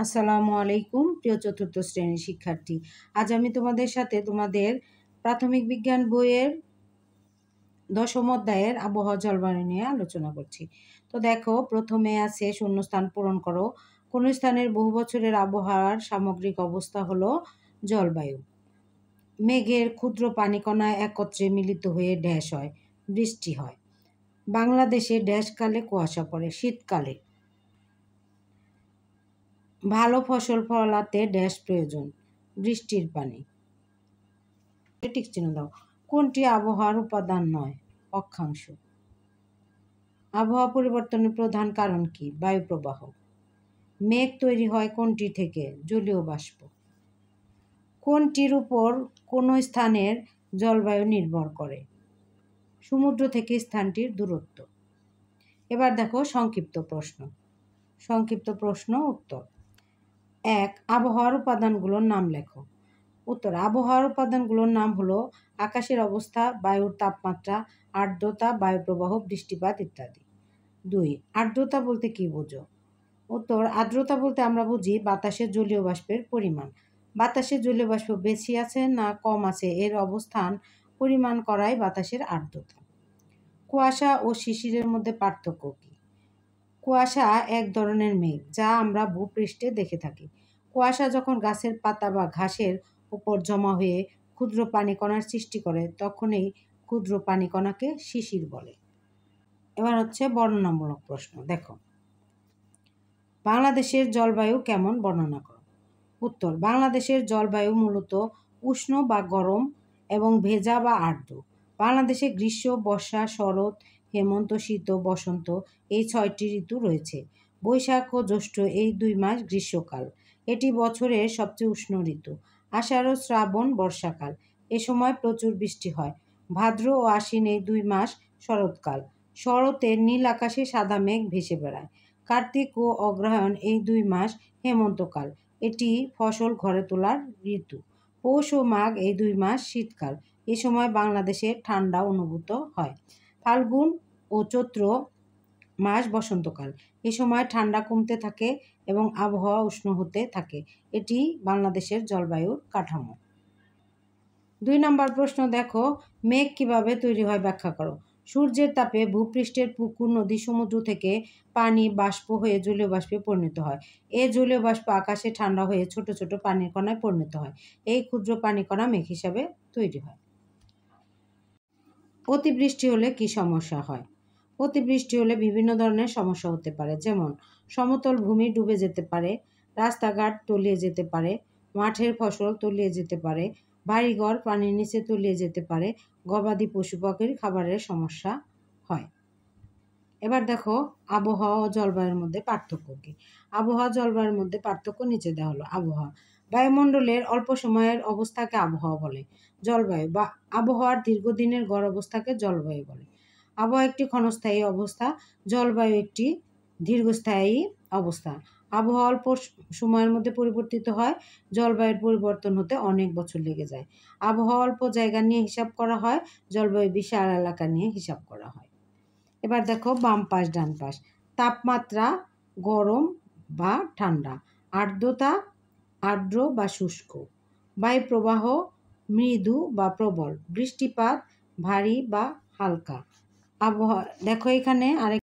আসসালামু আলাইকুম প্রিয় চতুর্থ শ্রেণীর শিক্ষার্থী। আজ আমি তোমাদের সাথে তোমাদের প্রাথমিক বিজ্ঞান বইয়ের 10ম অধ্যায়ের আবহাওয়া জলবায়ু নিয়ে আলোচনা করছি। তো দেখো, প্রথমে আছে শূন্যস্থান পূরণ করো। কোন স্থানের বহু বছরের আবহাওয়ার সামগ্রিক অবস্থা হলো জলবায়ু। মেঘের ক্ষুদ্র পানিকণা একত্রে মিলিত হয়ে ড্যাশ হয়, বৃষ্টি হয়। বাংলাদেশে ড্যাশকালে কুয়াশা পড়ে, শীতকালে। ভালো ফসল ফলাতে ড্যাশ প্রয়োজন, বৃষ্টির পানি। টিক চিহ্ন দাও। কোনটি আবহাওয়ার উপাদান নয়? অক্ষাংশ। আবহাওয়া পরিবর্তনের প্রধান কারণ কি? বায়ু প্রবাহ। মেঘ তৈরি হয় কোনটি থেকে? জলীয় বাষ্প। কোনটির উপর কোনো স্থানের জলবায়ু নির্ভর করে? সমুদ্র থেকে স্থানটির দূরত্ব। এবার দেখো সংক্ষিপ্ত প্রশ্ন। সংক্ষিপ্ত প্রশ্ন উত্তর। 1. আবহাওয়ার উপাদানগুলোর নাম লেখো। উত্তর। আবহাওয়ার উপাদানগুলোর নাম হলো আকাশের অবস্থা, বায়ুর তাপমাত্রা, আর্দ্রতা, বায়ুপ্রবাহ, বৃষ্টিপাত ইত্যাদি। 2. আর্দ্রতা বলতে কি বোঝো? উত্তর। আর্দ্রতা বলতে আমরা বুঝি বাতাসে জলীয় বাষ্পের পরিমাণ। বাতাসে জলীয় বাষ্প বেশি আছে না কম আছে এর অবস্থান পরিমাণ করাই বাতাসের আর্দ্রতা। কুয়াশা ও শিশিরের মধ্যে পার্থক্য কি? কুয়াশা এক ধরনের মেঘ যা আমরা ভূপৃষ্ঠে দেখে থাকি। কুয়াশা যখন গাছের পাতা বা ঘাসের উপর জমা হয়ে ক্ষুদ্র পানিকণার সৃষ্টি করে তখন এই ক্ষুদ্র পানিকণাকে শিশির বলে। এবার হচ্ছে বর্ণনামূলক প্রশ্ন। দেখো, বাংলাদেশের জলবায়ু কেমন বর্ণনা করো। উত্তর। বাংলাদেশের জলবায়ু মূলত উষ্ণ বা গরম এবং ভেজা বা আর্দ্র। বাংলাদেশে গ্রীষ্ম, বর্ষা, শরৎ, হেমন্ত, শীত ও বসন্ত এই 6টি ঋতু রয়েছে। বৈশাখ ও জ্যৈষ্ঠ এই 2 মাস গ্রীষ্মকাল। এটি বছরের সবচেয়ে উষ্ণ ঋতু। আষাঢ় ও শ্রাবণ বর্ষাকাল। এ সময় প্রচুর বৃষ্টি হয়। ভাদ্র ও আশ্বিন এই 2 মাস শরৎকাল। শরতে নীল আকাশে সাদা মেঘ ভেসে বেড়ায়। কার্তিক ও অগ্রহায়ণ এই 2 মাস হেমন্তকাল। এটি ফসল ঘরে তোলার ঋতু। পৌষ ও মাঘ এই 2 মাস শীতকাল। এ সময় বাংলাদেশে ঠান্ডা অনুভূত হয়। ফাল্গুন ও চৈত্র মাস বসন্তকাল। এ সময় ঠান্ডা কমতে থাকে এবং আবহাওয়া উষ্ণ হতে থাকে। এটি বাংলাদেশের জলবায়ুর কাঠামো। 2 নম্বর প্রশ্ন দেখো, মেঘ কিভাবে তৈরি হয় ব্যাখ্যা করো। সূর্যের তাপে ভূপৃষ্ঠের পুকুর, নদী, সমুদ্র থেকে পানি বাষ্প হয়ে জলীয় বাষ্পে পরিণত হয়। এই জলীয় বাষ্প আকাশে ঠান্ডা হয়ে ছোট ছোট পানির কণায় পরিণত হয়। এই ক্ষুদ্র পানিকণা মেঘ হিসাবে তৈরি হয়। অতিবৃষ্টি হলে কি সমস্যা হয়? অতিবৃষ্টি হলে বিভিন্ন ধরনের সমস্যা হতে পারে, যেমন সমতল ভূমি ডুবে যেতে পারে, রাস্তাঘাট তলিয়ে যেতে পারে, মাঠের ফসল তলিয়ে যেতে পারে, বাড়িঘর পানির নিচে তলিয়ে যেতে পারে, গবাদি পশু পাখির খাবারের সমস্যা হয়। এবার দেখো, আবহাওয়া ও জলবায়ুর মধ্যে পার্থক্য কি? আবহাওয়া জলবায়ুর মধ্যে পার্থক্য নিচে দেওয়া হলো। আবহাওয়া। বায়ুমণ্ডলের অল্প সময়ের অবস্থাকে আবহাওয়া বলে। জলবায়ু বা আবহাওয়ার দীর্ঘদিনের গড় অবস্থাকে জলবায়ু বলে। আবহাওয়া একটি ক্ষণস্থায়ী অবস্থা, জলবায়ু একটি দীর্ঘস্থায়ী অবস্থা। আবহাওয়া অল্প সময়ের মধ্যে পরিবর্তিত হয়, জলবায়ুর পরিবর্তন হতে অনেক বছর লেগে যায়। আবহাওয়া অল্প জায়গা নিয়ে হিসাব করা হয়, জলবায়ু বিশাল এলাকা নিয়ে হিসাব করা হয়। এবার দেখো বাম পাশ ডান পাশ। তাপমাত্রা গরম বা ঠান্ডা, আর্দ্রতা আর্দ্র বা শুষ্ক, বায়ু প্রবাহ মৃদু বা প্রবল, বৃষ্টিপাত ভারী বা হালকা। আবহাওয়া দেখো এখানে আরেক